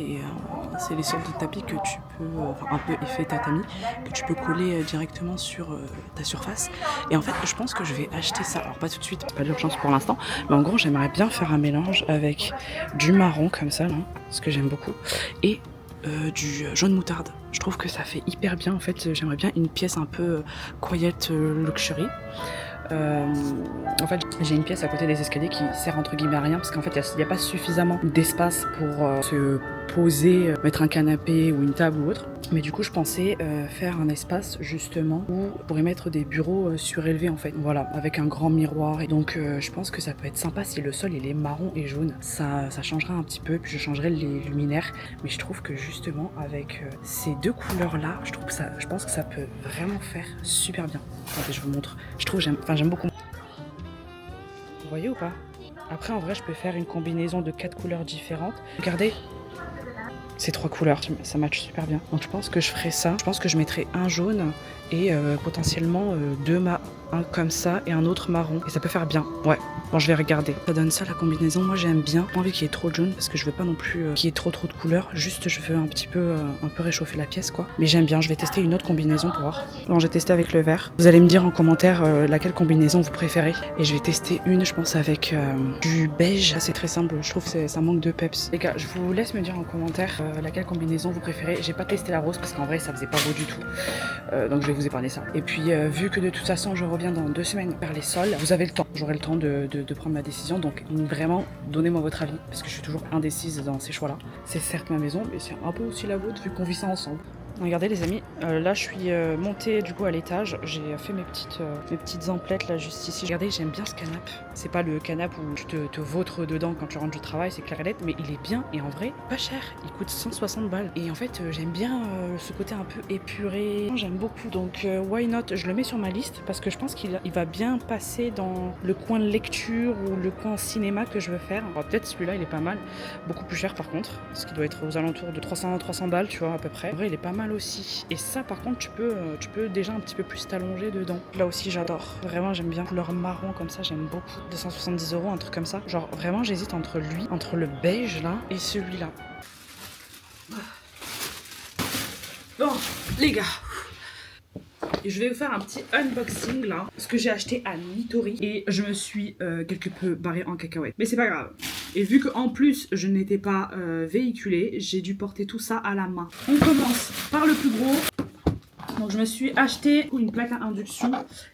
c'est les sortes de tapis que tu peux, un peu effet tatami, que tu peux coller directement sur ta surface. Et en fait, je pense que je vais acheter ça. Alors pas tout de suite, pas d'urgence pour l'instant, mais en gros, j'aimerais bien faire un mélange avec du marron comme ça, là, ce que j'aime beaucoup, et du jaune moutarde. Je trouve que ça fait hyper bien. En fait, j'aimerais bien une pièce un peu quiet luxury. En fait, j'ai une pièce à côté des escaliers qui sert entre guillemets à rien parce qu'en fait, il n'y a pas suffisamment d'espace pour se poser, mettre un canapé ou une table ou autre. Mais du coup, je pensais faire un espace justement où on pourrait mettre des bureaux surélevés en fait. Voilà, avec un grand miroir. Et donc, je pense que ça peut être sympa si le sol il est marron et jaune. Ça changera un petit peu. Puis je changerai les luminaires. Mais je trouve que justement avec ces deux couleurs là, je pense que ça peut vraiment faire super bien. Attendez, je vous montre. J'aime beaucoup. Vous voyez ou pas? Après, en vrai, je peux faire une combinaison de 4 couleurs différentes. Regardez, ces 3 couleurs, ça match super bien. Donc je pense que je ferai ça. Je pense que je mettrai un jaune et potentiellement un comme ça et un autre marron. Et ça peut faire bien. Ouais. Bon, je vais regarder. Ça donne ça la combinaison. Moi, j'aime bien. J'ai pas envie qu'il y ait trop de jaune parce que je veux pas non plus qu'il y ait trop de couleurs. Juste, je veux un peu réchauffer la pièce, quoi. Mais j'aime bien. Je vais tester une autre combinaison pour voir. Bon, j'ai testé avec le vert. Vous allez me dire en commentaire laquelle combinaison vous préférez. Et je vais tester une, je pense, avec du beige. C'est très simple. Je trouve que ça manque de peps. Les gars, je vous laisse me dire en commentaire laquelle combinaison vous préférez. J'ai pas testé la rose parce qu'en vrai, ça faisait pas beau du tout. Donc, je vais vous épargner ça. Et puis, vu que de toute façon, je reviens dans 2 semaines faire les sols, vous avez le temps. J'aurai le temps de prendre ma décision. Donc, vraiment, donnez-moi votre avis parce que je suis toujours indécise dans ces choix-là. C'est certes ma maison, mais c'est un peu aussi la vôtre vu qu'on vit ça ensemble. Regardez les amis, là je suis montée du coup à l'étage, j'ai fait mes petites emplettes là juste ici. Regardez, j'aime bien ce canapé. C'est pas le canapé où tu te vautres dedans quand tu rentres du travail, c'est clair et net, mais il est bien et en vrai pas cher. Il coûte 160 balles. Et en fait j'aime bien ce côté un peu épuré. J'aime beaucoup, donc why not? Je le mets sur ma liste parce que je pense qu'il va bien passer dans le coin de lecture ou le coin cinéma que je veux faire. Peut-être celui-là il est pas mal, beaucoup plus cher par contre, parce qu'il doit être aux alentours de 300 balles, tu vois, à peu près. En vrai il est pas mal aussi. Et ça par contre tu peux déjà un petit peu plus t'allonger dedans. Là aussi j'adore, vraiment j'aime bien. Couleur marron comme ça, j'aime beaucoup. 270 €, un truc comme ça. Genre vraiment j'hésite entre le beige là et celui-là. Bon les gars, et je vais vous faire un petit unboxing là, ce que j'ai acheté à Nitori, et je me suis quelque peu barrée en cacahuète, mais c'est pas grave. Et vu qu'en plus je n'étais pas véhiculée, j'ai dû porter tout ça à la main. On commence par le plus gros. Donc je me suis acheté une plaque à induction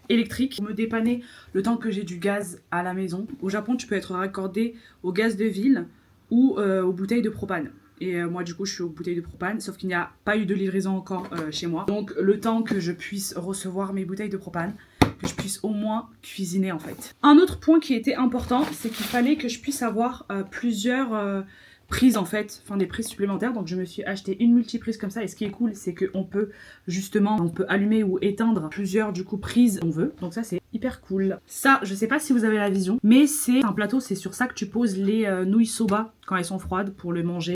électrique pour me dépanner le temps que j'ai du gaz à la maison. Au Japon tu peux être raccordé au gaz de ville ou aux bouteilles de propane. Et moi du coup je suis aux bouteilles de propane, sauf qu'il n'y a pas eu de livraison encore chez moi. Donc le temps que je puisse recevoir mes bouteilles de propane, que je puisse au moins cuisiner en fait. Un autre point qui était important, c'est qu'il fallait que je puisse avoir plusieurs prises en fait, enfin des prises supplémentaires. Donc je me suis acheté une multiprise comme ça, et ce qui est cool c'est qu'on peut justement, on peut allumer ou éteindre plusieurs du coup prises on veut. Donc ça c'est hyper cool. Ça je sais pas si vous avez la vision, mais c'est un plateau, c'est sur ça que tu poses les nouilles soba quand elles sont froides pour le manger.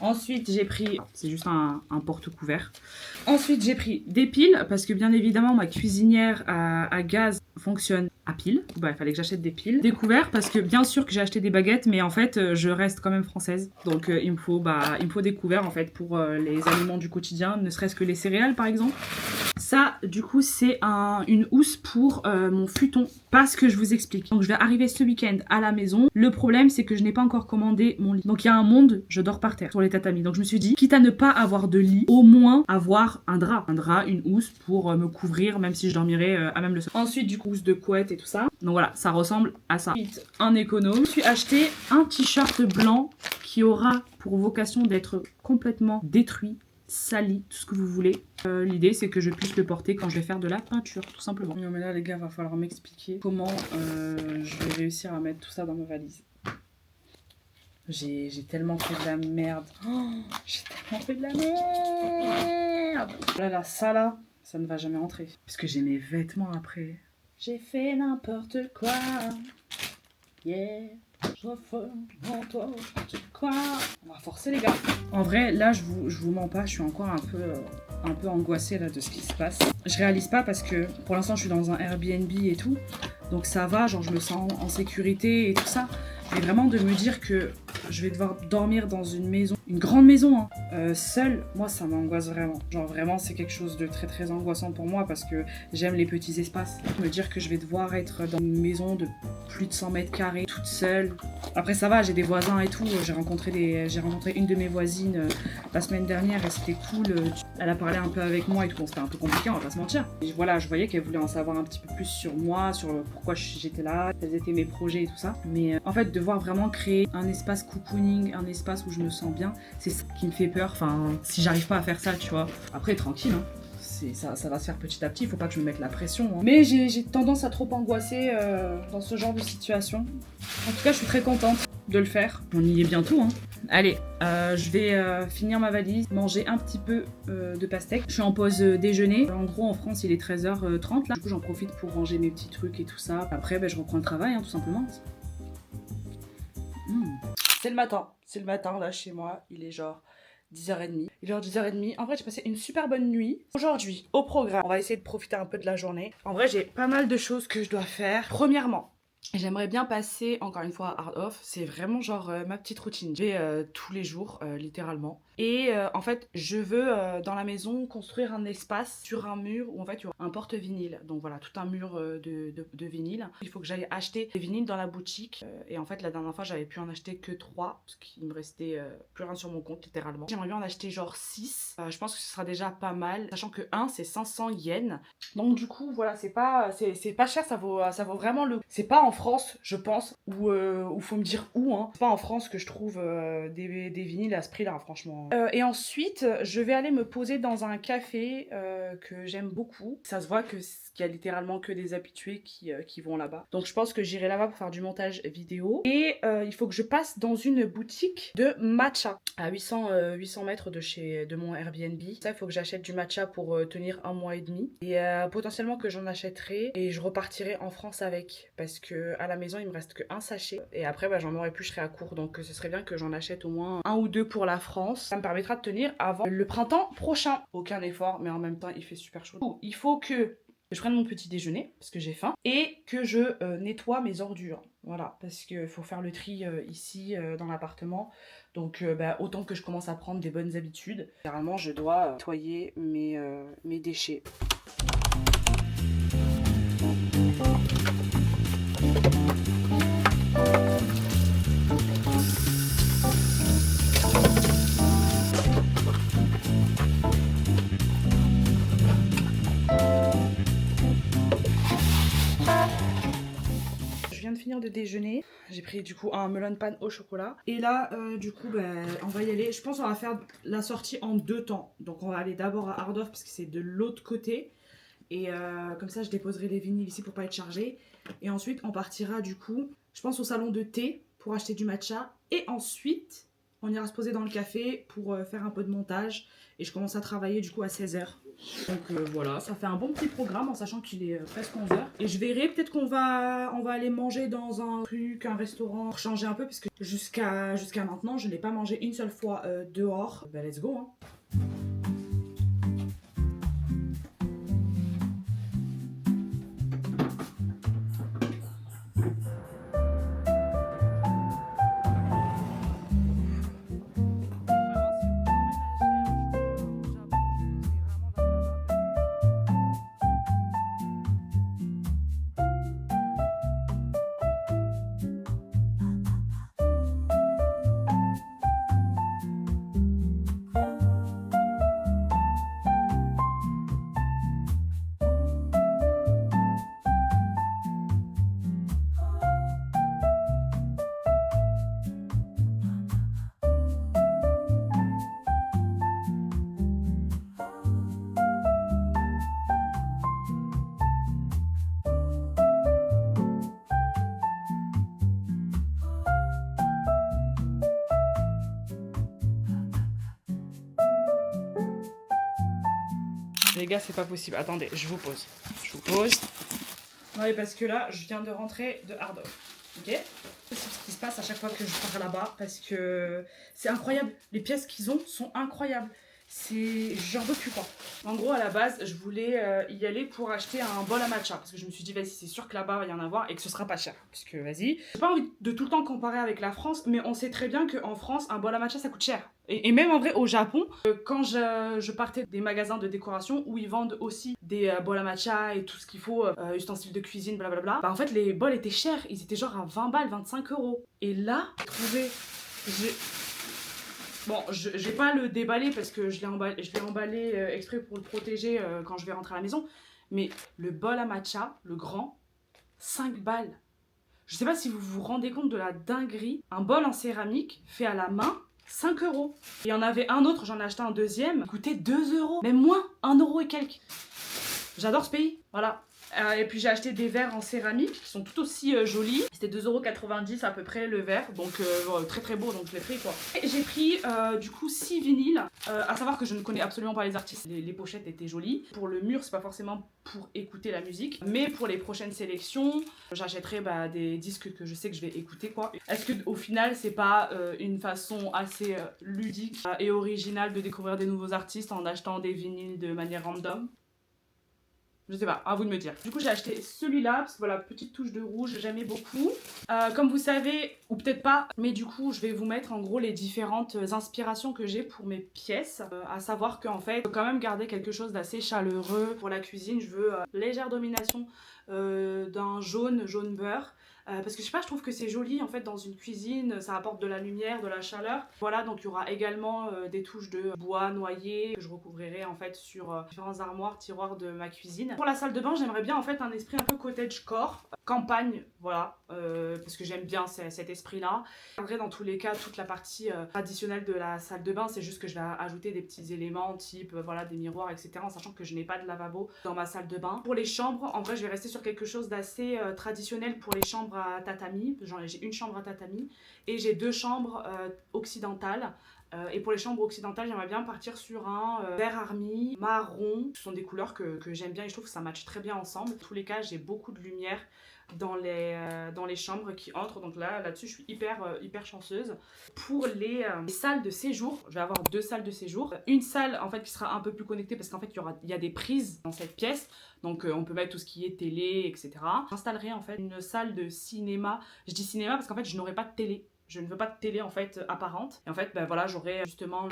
Ensuite, j'ai pris, c'est juste un porte-couvert. Ensuite, j'ai pris des piles parce que bien évidemment, ma cuisinière à gaz fonctionne à piles. Bah, il fallait que j'achète des piles. Des couverts parce que bien sûr que j'ai acheté des baguettes, mais en fait, je reste quand même française. Donc, il me faut des couverts en fait pour les aliments du quotidien, ne serait-ce que les céréales par exemple. Ça, du coup, c'est une housse pour mon futon. Parce que je vous explique. Donc, je vais arriver ce week-end à la maison. Le problème, c'est que je n'ai pas encore commandé mon lit. Donc, il y a un monde, je dors par terre sur les tatamis. Donc, je me suis dit, quitte à ne pas avoir de lit, au moins avoir un drap. Un drap, une housse pour me couvrir, même si je dormirais à même le sol. Ensuite, du coup, housse de couette et tout ça. Donc, voilà, ça ressemble à ça. Ensuite, un économe. Je me suis acheté un t-shirt blanc qui aura pour vocation d'être complètement détruit, sali, tout ce que vous voulez. L'idée c'est que je puisse le porter quand je vais faire de la peinture, tout simplement. Non mais là les gars, va falloir m'expliquer comment je vais réussir à mettre tout ça dans ma valise. J'ai tellement fait de la merde. Oh, j'ai tellement fait de la merde. Là, ça ne va jamais rentrer. Parce que j'ai mes vêtements après. J'ai fait n'importe quoi. Yeah. Je refais n'importe quoi. On va forcer les gars. En vrai, là, je vous mens pas, je suis encore un peu angoissée là de ce qui se passe. Je réalise pas parce que pour l'instant, je suis dans un Airbnb et tout. Donc ça va, genre je me sens en sécurité et tout ça. Mais vraiment de me dire que je vais devoir dormir dans une maison, une grande maison, hein, seule, moi ça m'angoisse vraiment. Genre vraiment c'est quelque chose de très très angoissant pour moi parce que j'aime les petits espaces. Me dire que je vais devoir être dans une maison de plus de 100 mètres carrés, toute seule. Après ça va, j'ai des voisins et tout. J'ai rencontré une de mes voisines la semaine dernière et c'était cool. Elle a parlé un peu avec moi et tout. Bon, c'était un peu compliqué, on va pas se mentir. Et voilà, je voyais qu'elle voulait en savoir un petit peu plus sur moi, sur pourquoi j'étais là, quels étaient mes projets et tout ça. Mais en fait, devoir vraiment créer un espace cocooning, un espace où je me sens bien, c'est ça qui me fait peur. Enfin, si j'arrive pas à faire ça, tu vois. Après, tranquille, hein. Ça va se faire petit à petit, faut pas que je me mette la pression. Hein. Mais j'ai tendance à trop angoisser dans ce genre de situation. En tout cas, je suis très contente de le faire. On y est bientôt. Hein. Allez, je vais finir ma valise, manger un petit peu de pastèque. Je suis en pause déjeuner. En gros, en France, il est 13h30 là. Du coup, j'en profite pour ranger mes petits trucs et tout ça. Après, je reprends le travail, hein, tout simplement. C'est le matin là chez moi. Il est genre 10h30. Il est genre 10h30. En vrai, j'ai passé une super bonne nuit. Aujourd'hui, au programme, on va essayer de profiter un peu de la journée. En vrai, j'ai pas mal de choses que je dois faire. Premièrement, j'aimerais bien passer, encore une fois, à Art Off. C'est vraiment genre ma petite routine. Je vais tous les jours, littéralement. Et en fait, je veux dans la maison construire un espace sur un mur où en fait il y aura un porte-vinyle. Donc voilà, tout un mur de vinyle. Il faut que j'aille acheter des vinyles dans la boutique. Et en fait, la dernière fois, j'avais pu en acheter que 3 parce qu'il me restait plus rien sur mon compte, littéralement. J'aimerais bien en acheter genre 6. Je pense que ce sera déjà pas mal. Sachant que 1, c'est 500 yens. Donc du coup, voilà, c'est pas cher. Ça vaut vraiment le... C'est pas en France, je pense, où faut me dire où. Hein. C'est pas en France que je trouve des vinyles à ce prix-là, franchement. Et ensuite, je vais aller me poser dans un café que j'aime beaucoup. Ça se voit qu'il y a littéralement que des habitués qui vont là-bas. Donc je pense que j'irai là-bas pour faire du montage vidéo. Et il faut que je passe dans une boutique de matcha à 800 mètres de mon Airbnb. Ça, il faut que j'achète du matcha pour tenir 1 mois et demi. Et potentiellement que j'en achèterai et je repartirai en France avec. Parce que à la maison, il me reste qu'un sachet. Et après, bah, j'en aurai plus, je serai à court. Donc ce serait bien que j'en achète au moins 1 ou 2 pour la France. Ça me permettra de tenir avant le printemps prochain. Aucun effort, mais en même temps, il fait super chaud. Il faut que je prenne mon petit déjeuner, parce que j'ai faim, et que je nettoie mes ordures. Voilà, parce qu'il faut faire le tri ici, dans l'appartement. Donc, bah, autant que je commence à prendre des bonnes habitudes. Généralement, je dois nettoyer mes déchets. De finir de déjeuner, j'ai pris du coup un melon pan au chocolat et là du coup on va y aller. Je pense qu'on va faire la sortie en 2 temps, donc on va aller d'abord à Hardorf parce que c'est de l'autre côté et comme ça je déposerai les vinyles ici pour pas être chargé et ensuite on partira du coup je pense au salon de thé pour acheter du matcha et ensuite on ira se poser dans le café pour faire un peu de montage et je commence à travailler du coup à 16h. Donc voilà, ça fait un bon petit programme en sachant qu'il est presque 11h. Et je verrai, peut-être qu'on va aller manger dans un truc, un restaurant, pour changer un peu, parce que jusqu'à maintenant, je n'ai pas mangé une seule fois dehors. Bah let's go, hein. Les gars, c'est pas possible. Attendez, je vous pose. Non, mais parce que là, je viens de rentrer de Hardorf. Ok ? C'est ce qui se passe à chaque fois que je pars là-bas parce que c'est incroyable. Les pièces qu'ils ont sont incroyables. J'en veux plus quoi. En gros, à la base, je voulais y aller pour acheter un bol à matcha parce que je me suis dit, vas-y, c'est sûr que là-bas, il va y en avoir et que ce sera pas cher. Parce que, vas-y. J'ai pas envie de tout le temps comparer avec la France, mais on sait très bien qu'en France, un bol à matcha, ça coûte cher. Et même en vrai, au Japon, quand je partais des magasins de décoration où ils vendent aussi des bols à matcha et tout ce qu'il faut, ustensiles de cuisine, blablabla, bah en fait, les bols étaient chers. Ils étaient genre à 20 balles, 25 euros. Et là, bon, je vais pas le déballer parce que je l'ai emballé exprès pour le protéger quand je vais rentrer à la maison. Mais le bol à matcha, le grand, 5 balles. Je sais pas si vous vous rendez compte de la dinguerie. Un bol en céramique fait à la main, 5 euros. Il y en avait un autre, j'en ai acheté un deuxième, il coûtait 2 euros. Même moins, 1 euro et quelques. J'adore ce pays, voilà. Et puis j'ai acheté des verres en céramique qui sont tout aussi jolis. C'était 2,90 € à peu près le verre, donc très très beau, donc je l'ai pris quoi. Et j'ai pris du coup 6 vinyles, à savoir que je ne connais absolument pas les artistes. Les pochettes étaient jolies. Pour le mur, c'est pas forcément pour écouter la musique, mais pour les prochaines sélections, j'achèterai des disques que je sais que je vais écouter quoi. Est-ce que au final c'est pas une façon assez ludique et originale de découvrir des nouveaux artistes en achetant des vinyles de manière random? Je sais pas, à vous de me dire. Du coup, j'ai acheté celui-là, parce que voilà, petite touche de rouge, j'aimais beaucoup. Comme vous savez, ou peut-être pas, mais du coup, je vais vous mettre en gros les différentes inspirations que j'ai pour mes pièces. À savoir qu'en fait, je veux quand même garder quelque chose d'assez chaleureux. Pour la cuisine, je veux légère domination d'un jaune beurre. Parce que je sais pas, je trouve que c'est joli en fait dans une cuisine, ça apporte de la lumière, de la chaleur. Voilà, donc il y aura également des touches de bois noyé que je recouvrirai en fait sur différents armoires, tiroirs de ma cuisine. Pour la salle de bain, j'aimerais bien en fait un esprit un peu cottagecore, campagne, voilà, parce que j'aime bien cet esprit-là. Après, dans tous les cas, toute la partie traditionnelle de la salle de bain, c'est juste que je vais ajouter des petits éléments type voilà, des miroirs, etc. En sachant que je n'ai pas de lavabo dans ma salle de bain. Pour les chambres, en vrai, je vais rester sur quelque chose d'assez traditionnel pour les chambres à tatami. J'ai une chambre à tatami et j'ai 2 chambres occidentales. Et pour les chambres occidentales, j'aimerais bien partir sur un vert army, marron. Ce sont des couleurs que j'aime bien et je trouve que ça matche très bien ensemble. Dans tous les cas, j'ai beaucoup de lumière dans les chambres qui entrent. Donc là-dessus, je suis hyper chanceuse. Pour les salles de séjour, je vais avoir 2 salles de séjour. Une salle en fait qui sera un peu plus connectée parce qu'en fait, il y a des prises dans cette pièce. Donc on peut mettre tout ce qui est télé, etc. J'installerai en fait une salle de cinéma. Je dis cinéma parce qu'en fait, je n'aurai pas de télé. Je ne veux pas de télé en fait apparente. Et en fait, ben voilà, j'aurai justement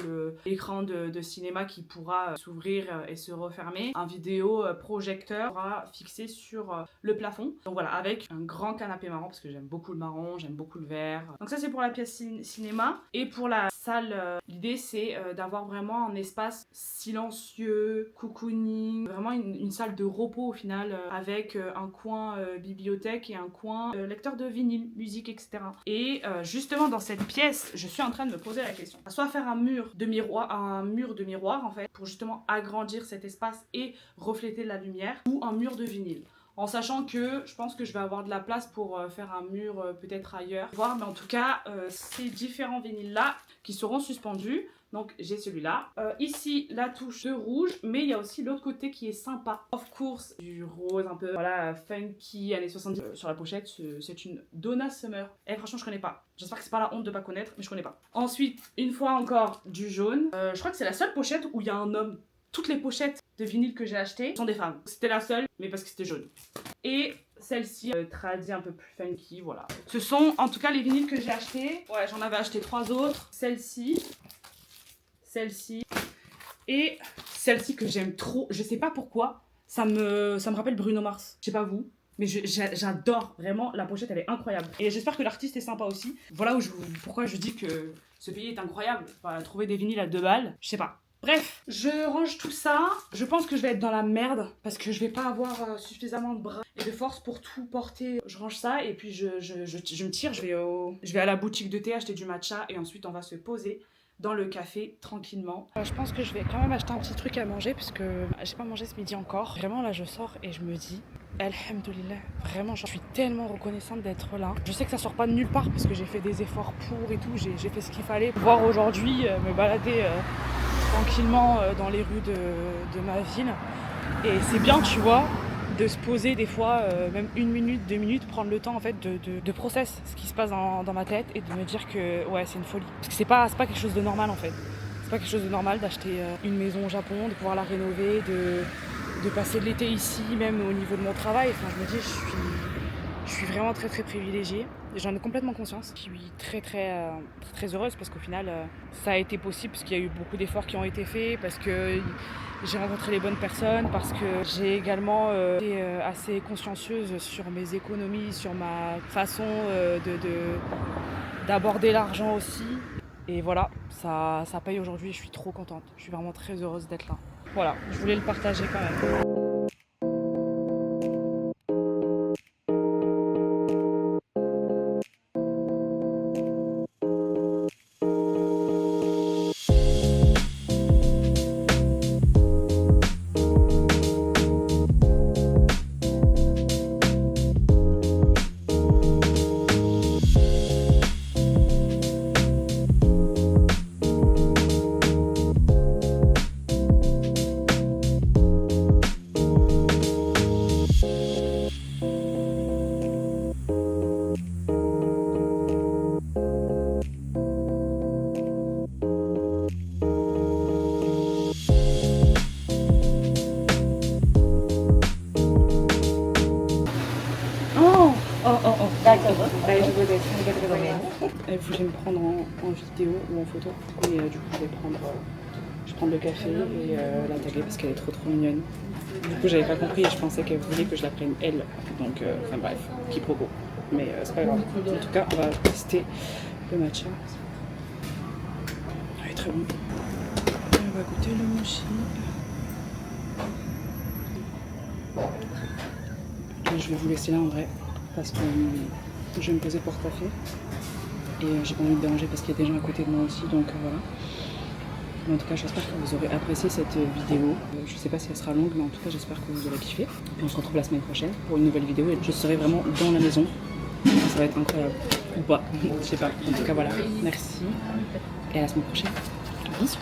l'écran de cinéma qui pourra s'ouvrir et se refermer. Un vidéo projecteur sera fixé sur le plafond. Donc voilà, avec un grand canapé marron parce que j'aime beaucoup le marron, j'aime beaucoup le vert. Donc ça c'est pour la pièce cinéma. Et pour la salle, l'idée c'est d'avoir vraiment un espace silencieux, cocooning, vraiment une salle de repos au final avec un coin bibliothèque et un coin lecteur de vinyle, musique, etc. Et justement dans cette pièce, je suis en train de me poser la question. Soit faire un mur de miroir en fait, pour justement agrandir cet espace et refléter de la lumière, ou un mur de vinyle. En sachant que je pense que je vais avoir de la place pour faire un mur peut-être ailleurs. Voir, mais en tout cas, ces différents vinyles là qui seront suspendus. Donc j'ai celui-là. Ici, la touche de rouge, mais il y a aussi l'autre côté qui est sympa. Of course, du rose un peu, voilà, funky, années 70. Sur la pochette, c'est une Donna Summer. Et franchement, je connais pas. J'espère que c'est pas la honte de pas connaître, mais je connais pas. Ensuite, une fois encore, du jaune. Je crois que c'est la seule pochette où il y a un homme. Toutes les pochettes de vinyle que j'ai achetées sont des femmes. C'était la seule, mais parce que c'était jaune. Et celle-ci, tradi un peu plus funky, voilà. Ce sont en tout cas les vinyles que j'ai achetés. Ouais, j'en avais acheté 3 autres. Celle-ci et celle-ci que j'aime trop. Je sais pas pourquoi, ça me rappelle Bruno Mars. Je sais pas vous, mais j'adore vraiment. La pochette, elle est incroyable. Et j'espère que l'artiste est sympa aussi. Voilà pourquoi je dis que ce pays est incroyable. Enfin, trouver des vinyles à 2 balles, je sais pas. Bref, je range tout ça. Je pense que je vais être dans la merde parce que je vais pas avoir suffisamment de bras et de force pour tout porter. Je range ça et puis je me tire. Je vais à la boutique de thé acheter du matcha et ensuite on va se poser dans le café tranquillement. Je pense que je vais quand même acheter un petit truc à manger parce que j'ai pas mangé ce midi encore. Vraiment là je sors et je me dis Alhamdoulilah, vraiment je suis tellement reconnaissante d'être là. Je sais que ça sort pas de nulle part parce que j'ai fait des efforts pour et tout, j'ai fait ce qu'il fallait pour pouvoir aujourd'hui me balader tranquillement dans les rues de ma ville. Et c'est bien, tu vois, de se poser des fois, même 1 minute, 2 minutes, prendre le temps en fait de process ce qui se passe dans ma tête et de me dire que ouais, c'est une folie. Parce que c'est pas quelque chose de normal en fait. C'est pas quelque chose de normal d'acheter une maison au Japon, de pouvoir la rénover, de passer de l'été ici, même au niveau de mon travail. Enfin, je me dis, je suis vraiment très privilégiée. J'en ai complètement conscience. Je suis très heureuse parce qu'au final, ça a été possible parce qu'il y a eu beaucoup d'efforts qui ont été faits, parce que j'ai rencontré les bonnes personnes, parce que j'ai également été assez consciencieuse sur mes économies, sur ma façon d'aborder l'argent aussi. Et voilà, ça paye aujourd'hui et je suis trop contente. Je suis vraiment très heureuse d'être là. Voilà, je voulais le partager quand même. Elle voulait me prendre en vidéo ou en photo, et du coup je vais Je prends le café et la taguer parce qu'elle est trop mignonne. Du coup, j'avais pas compris et je pensais qu'elle voulait que je la prenne elle. Donc, enfin bref, quiproquo. Mais c'est pas grave. En tout cas, on va tester le matcha. Il est très bon. Et on va goûter le mochi. Et je vais vous laisser là en vrai parce que je vais me poser pour taffer. Et j'ai pas envie de déranger parce qu'il y a des gens à côté de moi aussi. Donc voilà. Mais en tout cas, j'espère que vous aurez apprécié cette vidéo. Je sais pas si elle sera longue, mais en tout cas, j'espère que vous aurez kiffé. Et on se retrouve la semaine prochaine pour une nouvelle vidéo. Et je serai vraiment dans la maison. Ça va être incroyable. Ou pas, je sais pas. En tout cas, voilà. Merci. Et à la semaine prochaine. Bisous.